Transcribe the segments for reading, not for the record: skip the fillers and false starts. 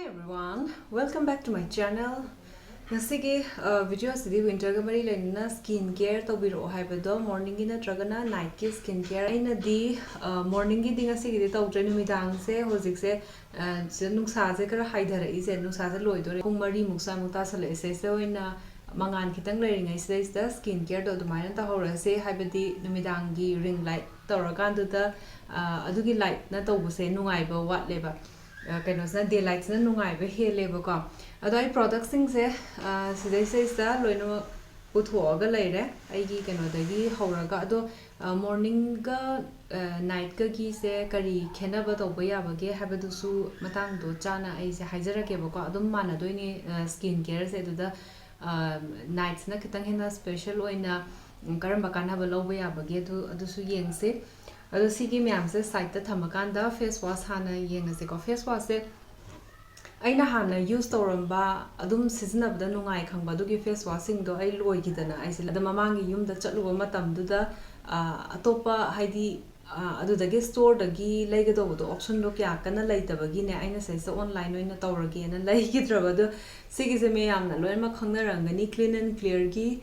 Hi everyone, welcome back to my channel. Ngasigi video asidi winter ga mari laina skin care to biro haibado morning gi natragana night ki skin care aina di morning gi dinga sigi di tawtre numidang se hojik se nungsa se kara haidara ise nungsa se loidore pung mari muksa mukta sale se se oina mangan kitang lairingai se skin care do dumaina ta hora se haibadi numidang gi ring light tawrakan du da adugi light na tawbuse nungai ba wat leba kainosna daylight na nungai ba heleba ko adai product sing se sidai se sta loina uthoga leire aigi kainodagi horaga ado morning ga night ga gi se kari khena ba tawba yabage habadusu matang do chana ai se haijarake ba ko adum mana doini skin care se duda nights na kitang hena special oina karamba kana ba loba yabage adusu yengse ado sigi myam se site ta thamakanda face wash hana yengase ko face wash se aina hana use toramba adum seasonabda nungai khangba dugi face washing do ai loi gidana ai sila da mamangi yum da chatluba matam du da atopa haidi adudagi store dagi leigado do option do kya kana leitabagi ne aina sai sa online oina tawrage na leigidraba do sigi se me yamna loima khangnarangani clean and clear gi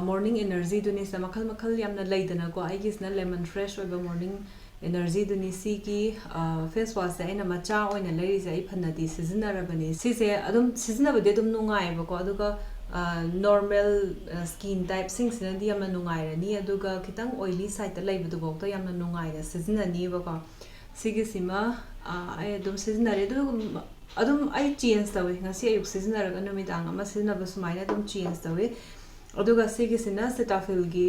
morning energy duni sa makhal makhal yamna leidana ko ai gisna lemon fresh oiba morning energy duni sigi face wash se aina macha oina leiri se ai phanadi seasonarabani si se adum seasonabade dum nungai ba ko aduga normal skin type sing sina di yamna nungai rani aduga kitang oily side ta leibudu bokta yamna nungai na seasonani ba ko sigi sima ai adum seasonare du adum ai change tawe ngasi ayuk seasonaraga numidang ama seasonaba sumaina adum change tawe aduga sigi sina Cetaphil gi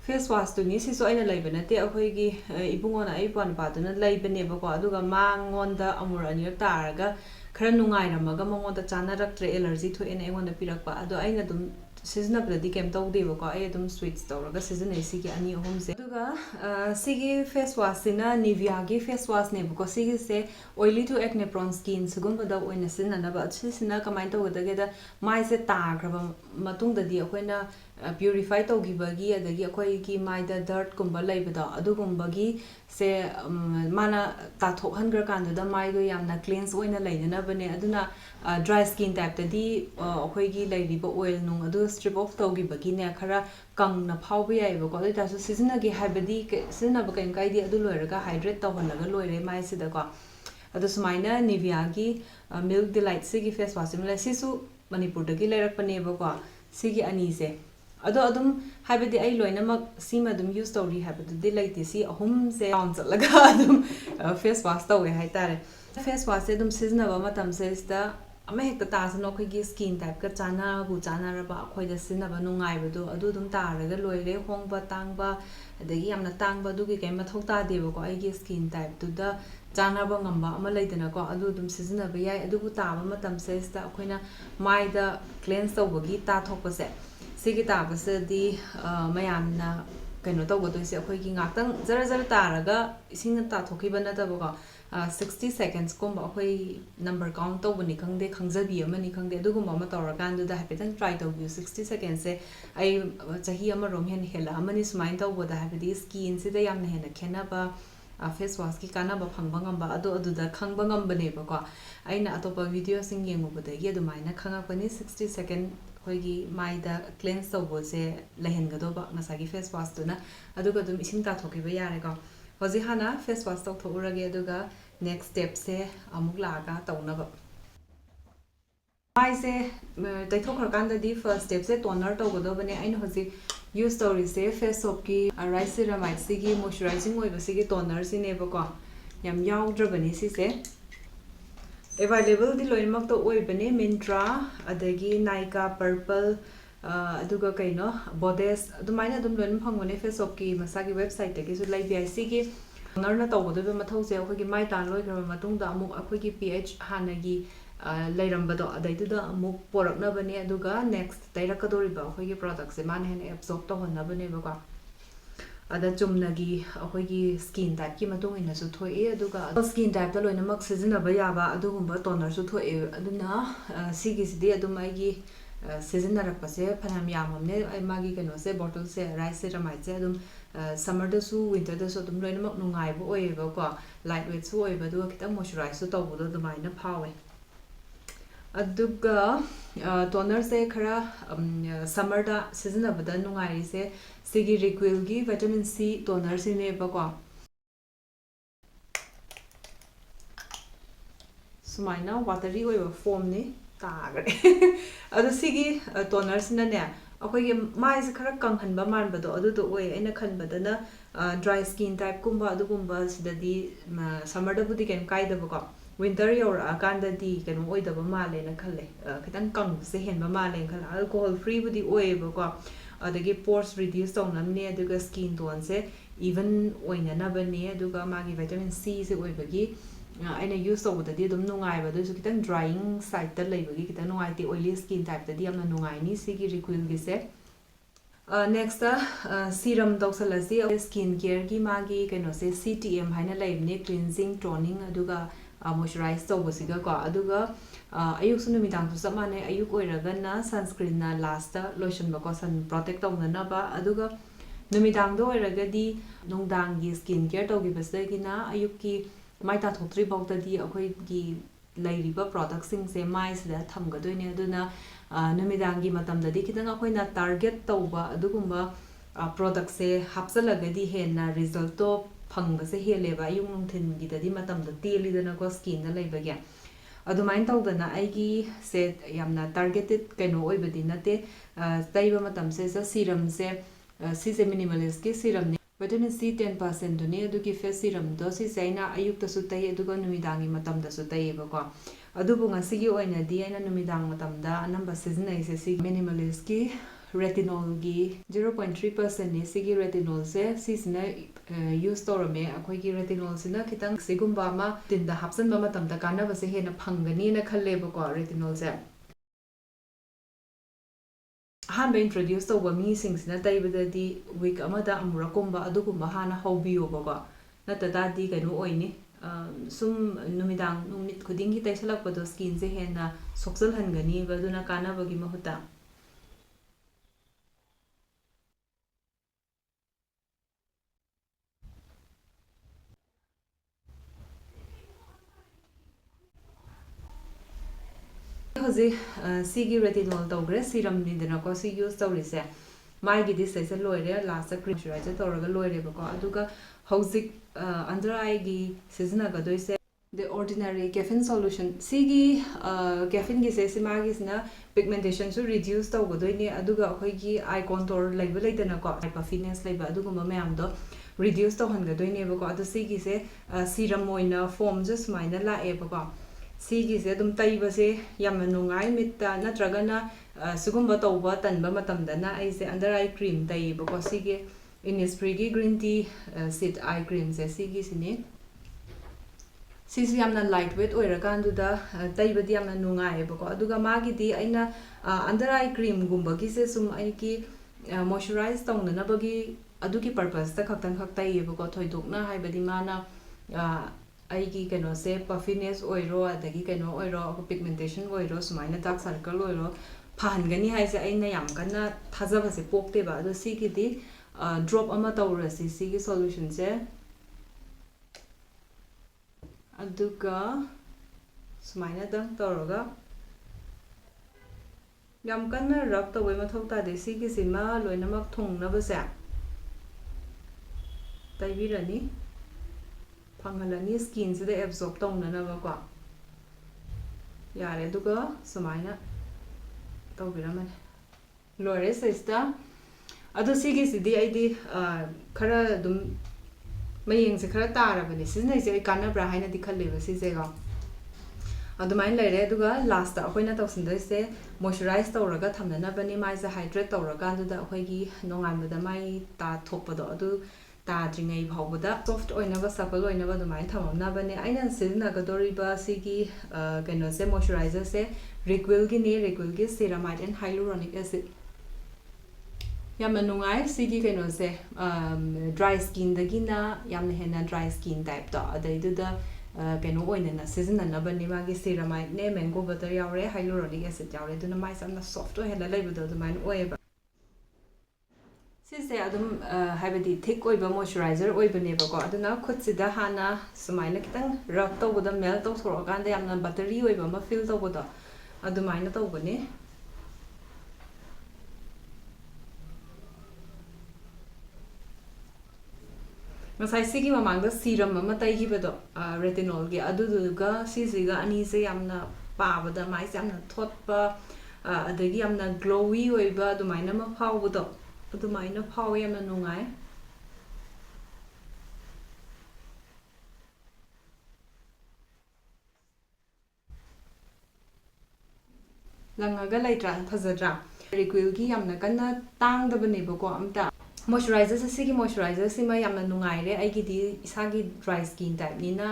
face wash to ni siso aina laibana te akhoi gi ibungona ai pan pa duna laibane ba ko aduga mangonda amur ani taraga khara nungai ramaga mongonda chana raktre allergy tho ena engonda pirakpa ado aina dum seasonabdi kem tawde ba ko ai dum switch tawraga season ai sigi ani ahum se aduga sigi face wash sina Nivea gi face wash ne ba ko sigi se oily to acne prone skin sugumba da oina sina na ba sina kamai tawdage da mai se tagraba matung da di akoina purify tawgibagi adagi akoi gi mai da dirt kumba laibada adugumba gi se mana tathok hangra kan da mai do yamna cleanse oina lainana bane aduna dry skin type da di akoi gi lairiba oil nung adu strip off tawgibagi ne khara kangna phawba yai ba ko da su season gi habadi season ba kain kai di adu loiraga hydrate tawhanaga loire mai sida ko adu sumaina Nivea gi milk delight sigi face wash mala sisu manipur dagi lairakpane ba ko sigi ani se ado adum habadi ai loinamak sima dum use story habadu de like si ahum se on laga adum face wash tawe hai tare face wash se dum season ba matam se sta ama hekta ta sano khoi gi skin type ka chana bu chana ra ba khoi da sin ba nungai ba do adu dum taraga loire hong ba tang ba adagi yamna tang ba du gi kai mathok ta de ba ko ai gi skin type tu da chana ba ngamba ama leidana ko adu dum season ba yai adu bu ta ba matam se sta khoina mai da cleanse tawbagi ta thokpa se sigi tabase di mayamna kaino tawgodo se akhoi gi ngaktang zara zara taraga ising ta thokiba na tabo ko 60 seconds komba akhoi number count tawbani khangde khangjabi amani khangde aduguma ma tawrakan du da hapetang try tawbu 60 seconds se ai chahi ama rom hen hela amani sumain tawboda hapedi skin se da yamna hena khena ba face wash ki kana ba phangba ngamba adu da khangba ngambane ba ko aina atopa video sing yengubada gi adumaina khangakpani 60 second hoigi mai da cleanse tawbo se lehenga do ba nasagi face wash tuna aduga dum ising ta thokiba yare ko hoji hana face wash taw thorage aduga next step se amuk laga tawna ba mai se tai thokhar kan da di first step se toner tawgo do bane ain hoji use story se face soap ki rice ceramide sigi moisturizing oi ba sigi toner sine ba ko yam yaudra bani si se available di loimak to oi bane Mintra adagi Nykaa Purple aduga kaino Bodes adumaina dum loin phangone face soap ki masagi website tagi su lai bic gi narna tawbodo be mathau se akhoi gi mai tan loi gra matung da amuk akhoi gi pH hanagi lairambado adaitu da amuk porakna bane aduga next tairakadori ba akhoi gi product se man hen absorb to honna bane ba ko ada chumnagi akhoi gi skin type ki matung ina su thoi aduga skin type da loina mak season ba ya ba adugumba toner su thoi aduna sigi sidi adumai gi season narakpa se phanam yamamne ai magi kano se bottle se rice ceramide se adum summer da su winter da su dum loina mak nungai bo oi ba ko light weight su oiba du kitang moisturize su tawbudo dumaina phawe aduga toner se khara summer da season abada nungai se sigi requil gi vitamin C toner sine ba ko sumaina watery oiba form ni tagre adu sigi toner sina ne akoy mai se khara kanghanba manbado adu do oi aina khanbadana dry skin type kumba adu kumba sidadi summer da budi ken kai da ko winter yor akanda di ken oi da ba male na khalle kitang kang se hen ba male khala alcohol free budi oi ba ko adagi pores reduce tong ne aduga skin tone se even oina na ba ne aduga magi vitamin C se oi bagi aina use tawdadi dum nungai ba du su kitang drying side ta leibagi kitang nungai ti oily skin type ta di amna nungai ni sigi requil gi se next serum tawsalasi skin care gi magi keno se CTM haina leibne cleansing toning aduga moisturize tawbasiga ko aduga ayuk su numidang su samane ayuk oiraga na sunscreen na last ta lotion ba ko sun protect tawna ba aduga numidang do oiraga di nungdang gi skin care tawgi basagi na ayuk ki mai ta thotri bawta di akhoi gi lairiba product sing se mai sida thamgadoine aduna numidang gi matam da di kitang akhoi na target tawba adugumba product se hapsalagadi henna result to phangba se heleba yung nungthin gi da di matam da teli dana ko skin da leiba ge adumain tawdana aigi se yamna targeted kaino oibadi nate taiba matam se serum se si se minimalist ki serum vitamin C 10% duni adugi face serum do si saina ayuk ta su tai aduga numidangi matam da su tai ba ko adubu nga sigi oina di aina numidang matam da number season ai se si minimalist ki retinol gi 0.3% ni sigi retinol se si sina use torame akhoi gi retinol sina kitang sigumba ma tin da hapsan ba matam da kana ba se hena phangani na khalle ba ko retinol se hanba introduce to mi sing sina taibada di week amada amura komba adugumba hana hobbiyo baga nata da di kanu oini sum numidang numit khudingi taisalak pado skin se hena soksal hangani baduna kana bagi mahuta hoji sigi retinol tawgre serum ni dena ko si use tawrise mai gi dis sai loire last cream moisturizer tawraga loire ba ko aduga hojik under eye gi season ga doise the ordinary caffeine solution sigi caffeine gi se sima gi sna pigmentation su reduce tawga doine aduga akhoi gi eye contour laiba laidana ko puffiness laiba aduga mayam do reduce tawhan ga doine ba ko adu sigi se serum oina form just maina la e ba ko sigi se dum taiba se yamna nungai mitta natragana sugumba tawba tanba matamdana ai se under eye cream taiba ko sigi Innisfree gi green tea sit eye cream se sigi sini sisi yamna lightweight oirakandu da taiba di yamna nungai ba ko aduga magi di aina under eye cream gumba gi se sum ai ki moisturize tawna bagi adugi purpose ta khaktan khak taiba ko thoidokna haibadi mana aigi keno se puffiness oiro adagi keno oiro pigmentation oiro sumaina dark circle oiro phangani haise aina yam kana thajaba se pokte ba do sigi di drop ama tawrasi sigi solution se aduga sumaina dang tawraga yam kana rub tawai mathau ta de sigi sima loinamak thongna ba se taibirani panghalani skin se de absorb tawna na ba ko yare duga sumaina tawbiramane lore sesta adu sigi sidi aidi khara dum mayeng se khara tarabani sinai se kana bra haina dikhalle ba si se ga adumain lere aduga last ta akoina tawsindai se moisturize tawraga thamna bani mai se hydrate tawraga adu da akoi gi nongan da mai ta thokpado adu ta dringai phawbada soft oina ba supple oina ba dumai thamna bani aina sidna ga doriba sigi keno se moisturizer se requil gi ceramide and hyaluronic acid yamna nungai sigi keno se dry skin dagi na yamna hena dry skin type to adai du da keno oina na season na bani ma gi ceramide ne mango butter yaure hyaluronic acid yaure du na mai samna soft oina laibu do dumai oeba ꯁꯤꯁꯦ ꯑꯗꯨꯝ ꯍꯥꯏꯕꯗꯤ ꯊꯤꯛ ꯑꯣꯏꯕ moisturiser ꯑꯣꯏꯕꯅꯦꯕꯀꯣ ꯑꯗꯨꯅ ꯈꯨꯠꯁꯤꯗ ꯍꯥꯟꯅ ꯁꯨꯃꯥꯏꯅ ꯈꯤꯇꯪ ꯔꯕ ꯇꯧꯕꯗ ꯃꯦꯜ ꯇꯧꯊꯣꯔꯛꯑꯀꯥꯟꯗ ꯌꯥꯝꯅ ꯕꯇꯔꯤ ꯑꯣꯏꯕ ꯑꯃ ꯐꯤꯜ ꯇꯧꯕꯗꯣ ꯑꯗꯨꯃꯥꯏꯅ ꯇꯧꯕꯅꯦ ꯉꯁꯥꯏ ꯁꯤꯒꯤ ꯃꯃꯥꯡꯗ ꯁꯤꯔꯝ ꯑꯃ ꯇꯩꯈꯤꯕꯗꯣ ꯔꯦꯇꯤꯅꯣꯜꯒꯤ ꯑꯗꯨꯗꯨꯒ ꯁꯤꯁꯤꯒ ꯑꯅꯤꯁꯦ ꯌꯥꯝꯅ ꯄꯥꯕꯗ ꯃꯥꯏꯁꯦ ꯌꯥꯝꯅ ꯊꯣꯠꯄ ꯑꯗꯒꯤ ꯌꯥꯝꯅ ꯒ꯭ꯂꯣꯋꯤ ꯑꯣꯏꯕ ꯑꯗꯨꯃꯥꯏꯅ ꯑꯃ ꯐꯥꯎꯕꯗꯣ ꯑꯗꯨꯃꯥꯏꯅ ꯐꯥꯎꯋꯦ ꯌꯥꯝꯅ ꯅꯨꯡꯉꯥꯏ ꯂꯪꯉꯒ ꯂꯩꯇ꯭ꯔꯥ ꯐꯖꯗ꯭ꯔꯥ ꯔꯤꯀ꯭ꯋꯤꯜꯒꯤ ꯌꯥꯝꯅ ꯀꯟꯅ ꯇꯥꯡꯗꯕꯅꯦꯕꯀꯣ ꯑꯝꯇ ꯃꯣꯏꯆꯔꯥꯏꯖꯔꯁꯦ ꯁꯤꯒꯤ ꯃꯣꯏꯆꯔꯥꯏꯖꯔꯁꯤꯃ ꯌꯥꯝꯅ ꯅꯨꯡꯉꯥꯏꯔꯦ ꯑꯩꯒꯤꯗꯤ ꯏꯁꯥꯒꯤ ꯗ꯭ꯔꯥꯏ ꯁ꯭ꯀꯤꯟ ꯇꯥꯏꯞꯅꯤꯅ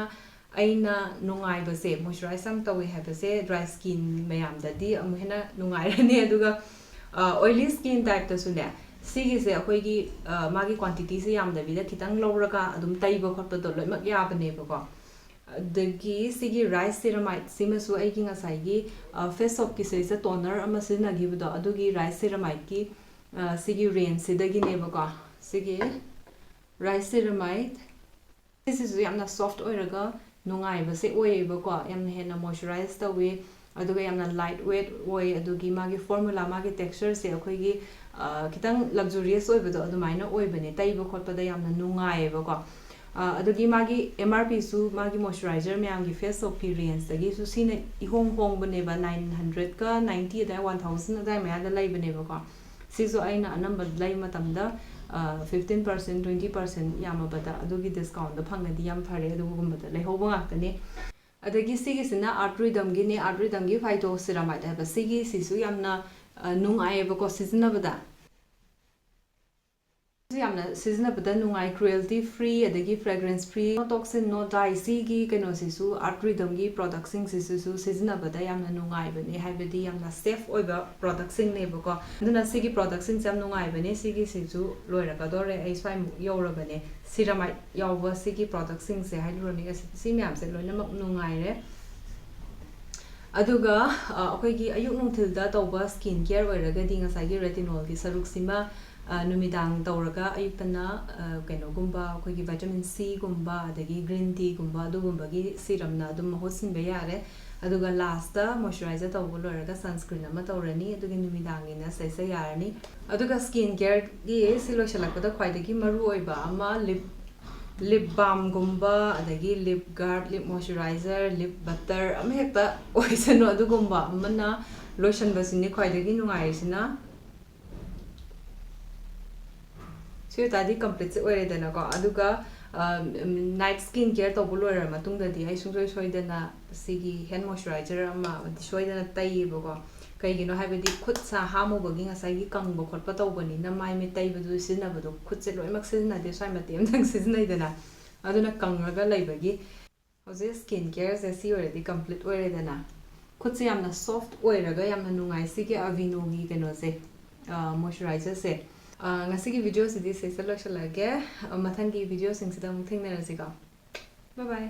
ꯑꯩꯅ ꯅꯨꯡꯉꯥꯏꯕꯁꯦ ꯃꯣꯏꯆꯔꯥꯏꯖ ꯌꯥꯝ ꯇꯧꯋꯦ ꯍꯥꯏꯕꯁꯦ ꯗ꯭ꯔꯥꯏ ꯁ꯭ꯀꯤꯟ ꯃꯌꯥꯝꯗꯗꯤ ꯑꯃꯨꯛ ꯍꯦꯟꯅ ꯅꯨꯡꯉꯥꯏꯔꯅꯤ ꯑꯗꯨꯒ ꯑꯣꯏꯂꯤ ꯁ꯭ꯀꯤꯟ ꯇꯥꯏꯞꯇꯁꯨꯅꯦ ꯁꯤꯒꯤꯁꯦ ꯑꯩꯈꯣꯏꯒꯤ ꯃꯥꯒꯤ ꯀ꯭ꯋꯥꯟꯇꯤꯇꯤꯁꯦ ꯌꯥꯝꯗꯕꯤꯗ ꯈꯤꯇꯪ ꯂꯧꯔꯒ ꯑꯗꯨꯝ ꯇꯩꯕ ꯈꯣꯠꯄꯗꯣ ꯂꯣꯏꯅꯃꯛ ꯌꯥꯕꯅꯦꯕꯀꯣ ꯑꯗꯒꯤ ꯁꯤꯒꯤ ꯔꯥꯏꯁ ꯁꯦꯔꯥꯃꯥꯏꯠ ꯁꯤꯃꯁꯨ ꯑꯩꯒꯤ ꯉꯁꯥꯏꯒꯤ ꯐꯦꯁ ꯁꯣꯞꯀꯤ ꯁꯤꯗꯩꯁꯤꯗ ꯇꯣꯅꯔ ꯑꯃ ꯁꯤꯖꯤꯟꯅꯈꯤꯕꯗꯣ ꯑꯗꯨꯒꯤ ꯔꯥꯏꯁ ꯁꯦꯔꯥꯃꯥꯏꯠꯀꯤ ꯁꯤꯒꯤ ꯔꯦꯟꯖꯁꯤꯗꯒꯤꯅꯦꯕꯀꯣ ꯁꯤꯒꯤ ꯔꯥꯏꯁ ꯁꯦꯔꯥꯃꯥꯏꯠ ꯁꯤꯁꯤꯁꯨ ꯌꯥꯝꯅ ꯁꯣꯐꯠ ꯑꯣꯏꯔꯒ ꯅꯨꯡꯉꯥꯏꯕꯁꯦ ꯑꯣꯏꯌꯦꯕꯀꯣ ꯌꯥꯝꯅ ꯍꯦꯟꯅ ꯃꯣꯏꯆꯔꯥꯏꯁ ꯇꯧꯋꯤ ꯑꯗꯨꯒ ꯌꯥꯝꯅ ꯂꯥꯏꯠ ꯋꯦꯠ ꯑꯣꯏ ꯑꯗꯨꯒꯤ ꯃꯥꯒꯤ ꯐꯣꯔꯃꯨꯂꯥ ꯃꯥꯒꯤ ꯇꯦꯛꯁꯆꯔꯁꯦ ꯑꯩꯈꯣꯏꯒꯤ ꯈꯤꯇꯪ ꯂꯛꯖꯨꯔꯤꯌꯁ ꯑꯣꯏꯕꯗꯣ ꯑꯗꯨꯃꯥꯏꯅ ꯑꯣꯏꯕꯅꯦ ꯇꯩꯕ ꯈꯣꯠꯄꯗ ꯌꯥꯝꯅ ꯅꯨꯡꯉꯥꯏꯌꯦꯕꯀꯣ ꯑꯗꯨꯒꯤ ꯃꯥꯒꯤ MRPꯁꯨ ꯃꯥꯒꯤ ꯃꯣꯏꯆꯔꯥꯏꯖꯔ ꯃꯌꯥꯝꯒꯤ ꯐꯦꯁ ꯁꯣꯞꯀꯤ ꯔꯦꯟꯖꯇꯒꯤꯁꯨ ꯁꯤꯅ ꯏꯍꯣꯡ ꯍꯣꯡꯕꯅꯦꯕ 900ꯒ 90 ꯑꯗꯥꯏ 1000 ꯑꯗꯥꯏ ꯃꯌꯥꯗ ꯂꯩꯕꯅꯦꯕꯀꯣ ꯁꯤꯁꯨ ꯑꯩꯅ ꯑꯅꯝꯕ ꯂꯩ ꯃꯇꯝꯗ 15% 20% ꯌꯥꯝꯃꯕꯗ ꯑꯗꯨꯒꯤ ꯗꯤꯁꯀꯥꯎꯟꯗ ꯐꯪꯉꯗꯤ ꯌꯥꯝ ꯐꯔꯦ ꯑꯗꯨꯒꯨꯝꯕꯗ ꯂꯩꯍꯧꯕ ꯉꯥꯛꯇꯅꯦ ꯑꯗꯒꯤ ꯁꯤꯒꯤꯁꯤꯅ ꯑꯥꯔꯠ ꯔꯤꯗꯝꯒꯤꯅꯦ ꯑꯥꯔꯠ ꯔꯤꯗꯝꯒꯤ ꯐꯥꯏꯇꯣ ꯁꯤꯔꯥꯃꯥꯏꯠ ꯍꯥꯏꯕ ꯁꯤꯒꯤꯁꯤꯁꯨ ꯌꯥꯝꯅ ꯅꯨꯡꯉꯥꯏꯌꯦꯕꯀꯣ ꯁꯤꯖꯤꯟꯅꯕꯗ ꯌꯥꯝꯅ ꯁꯤꯖꯤꯟꯅꯕꯗ ꯅꯨꯡꯉꯥꯏ ꯀ꯭ꯔꯨꯌꯦꯜꯇꯤ ꯐ꯭ꯔꯤ ꯑꯗꯒꯤ ꯐ꯭ꯔꯦꯒ꯭ꯔꯦꯟꯁ ꯐ꯭ꯔꯤ ꯅꯣ ꯇꯣꯛꯁꯤꯟ ꯅꯣ ꯗꯥꯏ ꯁꯤꯒꯤ ꯀꯩꯅꯣꯁꯤꯁꯨ ꯑꯥꯔꯠ ꯔꯤꯗꯝꯒꯤ ꯄ꯭ꯔꯣꯗꯛꯁꯤꯡꯁꯤꯁꯨ ꯁꯤꯖꯤꯟꯅꯕꯗ ꯌꯥꯝꯅ ꯅꯨꯡꯉꯥꯏꯕꯅꯦ ꯍꯥꯏꯕꯗꯤ ꯌꯥꯝꯅ ꯁꯦꯐ ꯑꯣꯏꯕ ꯄ꯭ꯔꯣꯗꯛꯁꯤꯡꯅꯦꯕꯀꯣ ꯑꯗꯨꯅ ꯁꯤꯒꯤ ꯄ꯭ꯔꯣꯗꯛꯁꯤꯡꯁꯦ ꯌꯥꯝ ꯅꯨꯡꯉꯥꯏꯕꯅꯦ ꯁꯤꯒꯤꯁꯤꯁꯨ ꯂꯣꯏꯔꯛꯀꯗꯧꯔꯦ ꯑꯩ ꯁ꯭ꯋꯥꯏꯃꯨꯛ ꯌꯧꯔꯕꯅꯦ ꯁꯤꯔꯥꯃꯥꯏꯠ ꯌꯥꯎꯕ ꯁꯤꯒꯤ ꯄ꯭ꯔꯣꯗꯛꯁꯤꯡꯁꯦ ꯍꯥꯏꯂꯨꯔꯣꯅꯤꯛ ꯑꯦꯁꯤꯗ ꯁꯤ ꯃꯌꯥꯝꯁꯦ ꯂꯣꯏꯅꯃꯛ ꯅꯨꯡꯉꯥꯏꯔꯦ ꯑꯗꯨꯒ ꯑꯩꯈꯣꯏꯒꯤ ꯑꯌꯨꯛ ꯅꯨꯡꯊꯤꯜꯗ ꯇꯧꯕ ꯁ꯭ꯀꯤꯟ ꯀꯦꯌꯔ ꯑꯣꯏꯔꯒꯗꯤ ꯉꯁꯥꯏꯒꯤ ꯔꯦꯇꯤꯅꯣꯜꯒꯤ ꯁꯔꯨꯛꯁꯤꯃ ꯅꯨꯃꯤꯗꯥꯡ ꯇꯧꯔꯒ ꯑꯌꯨꯛꯇꯅ ꯀꯩꯅꯣꯒꯨꯝꯕ ꯑꯩꯈꯣꯏꯒꯤ ꯚꯥꯏꯇꯥꯃꯤꯟ ꯁꯤꯒꯨꯝꯕ ꯑꯗꯒꯤ ꯒ꯭ꯔꯤꯟ ꯇꯤꯒꯨꯝꯕ ꯑꯗꯨꯒꯨꯝꯕꯒꯤ ꯁꯤꯔꯝꯅ ꯑꯗꯨꯝ ꯃꯍꯨꯠ ꯁꯤꯟꯕ ꯌꯥꯔꯦ ꯑꯗꯨꯒ ꯂꯥꯁꯇ ꯃꯣꯏꯆꯔꯥꯏꯖꯔ ꯇꯧꯕ ꯂꯣꯏꯔꯒ ꯁꯟꯁꯀ꯭ꯔꯤꯟ ꯑꯃ ꯇꯧꯔꯅꯤ ꯑꯗꯨꯒꯤ ꯅꯨꯃꯤꯗꯥꯡꯒꯤꯅ ꯁꯤꯁꯦ ꯌꯥꯔꯅꯤ ꯑꯗꯨꯒ ꯁ꯭ꯀꯤꯟ ꯀꯦꯌꯔꯒꯤ ꯁꯤ ꯂꯣꯏꯁꯤꯜꯂꯛꯄꯗ ꯈ꯭ꯋꯥꯏꯗꯒꯤ ꯃꯔꯨꯑꯣꯏꯕ ꯑꯃ ꯂꯤꯞ ꯕꯥꯝꯒꯨꯝꯕ ꯑꯗꯒꯤ ꯂꯤꯞ ꯒꯥꯔꯗ ꯂꯤꯞ ꯃꯣꯏꯆꯔꯥꯏꯖꯔ ꯂꯤꯞ ꯕꯇꯔ ꯑꯃ ꯍꯦꯛꯇ ꯑꯣꯏꯁꯅꯨ ꯑꯗꯨꯒꯨꯝꯕ ꯑꯃꯅ ꯂꯣꯏꯁꯤꯟꯕꯁꯤꯅꯤ ꯈ꯭ꯋꯥꯏꯗꯒꯤ ꯅꯨꯡꯉꯥꯏꯔꯤꯁꯤ나 ꯁꯤ ꯑꯣꯏꯇꯥꯔꯗꯤ ꯀꯝꯄ꯭ꯂꯤꯠꯁꯦ ꯑꯣꯏꯔꯦꯗꯅꯀꯣ ꯑꯗꯨꯒ ꯅꯥꯏꯠ ꯁ꯭ꯀꯤꯟ ꯀꯦꯌꯔ ꯇꯧꯕ ꯂꯣꯏꯔꯕ ꯃꯇꯨꯡꯗꯗꯤ ꯑꯩ ꯁꯨꯡꯁꯣꯏ ꯁꯣꯏꯗꯅ ꯁꯤꯒꯤ ꯍꯦꯟ ꯃꯣꯏꯆꯔꯥꯏꯖꯔ ꯑꯃ ꯁꯣꯏꯗꯅ ꯇꯩꯌꯦꯕꯀꯣ ꯀꯩꯒꯤꯅꯣ ꯍꯥꯏꯕꯗꯤ ꯈꯨꯠ ꯁꯥ ꯍꯥꯝꯃꯨꯕꯒꯤ ꯉꯁꯥꯏꯒꯤ ꯀꯪꯕ ꯈꯣꯠꯄ ꯇꯧꯕꯅꯤꯅ ꯃꯥꯏ ꯃꯤꯠ ꯇꯩꯕꯗꯨ ꯁꯤꯖꯤꯟꯅꯕꯗꯣ ꯈꯨꯠꯁꯦ ꯂꯣꯏꯅꯃꯛ ꯁꯤꯖꯤꯟꯅꯗꯦ ꯁ꯭ꯋꯥꯏ ꯃꯇꯦꯛ ꯑꯃꯇꯪ ꯁꯤꯖꯤꯟꯅꯩꯗꯅ ꯑꯗꯨꯅ ꯀꯪꯉꯒ ꯂꯩꯕꯒꯤ ꯍꯧꯖꯤꯛ ꯁ꯭ꯀꯤꯟ ꯀꯦꯌꯔꯁꯦ ꯁꯤ ꯑꯣꯏꯔꯗꯤ ꯀꯝꯄ꯭ꯂꯤꯠ ꯑꯣꯏꯔꯦꯗꯅ ꯈꯨꯠꯁꯦ ꯌꯥꯝꯅ ꯁꯣꯐꯠ ꯑꯣꯏꯔꯒ ꯌꯥꯝꯅ ꯅꯨꯡꯉꯥꯏ ꯁꯤꯒꯤ ꯑꯚꯤꯅꯣꯒꯤ ꯀꯩꯅꯣꯁꯦ ꯃꯣꯏꯆꯔꯥꯏꯖꯔꯁꯦ ꯉꯁꯤꯒꯤ ꯚꯤꯗꯤꯑꯣꯁꯤꯗꯤ ꯁꯤꯁꯦ ꯂꯣꯏꯁꯤꯜꯂꯒꯦ ꯃꯊꯪꯒꯤ ꯚꯤꯗꯤꯑꯣꯁꯤꯡꯁꯤꯗ ꯑꯃꯨꯛ ꯊꯦꯡꯅꯔꯁꯤꯀꯣ ꯕꯥꯏ ꯕꯥꯏ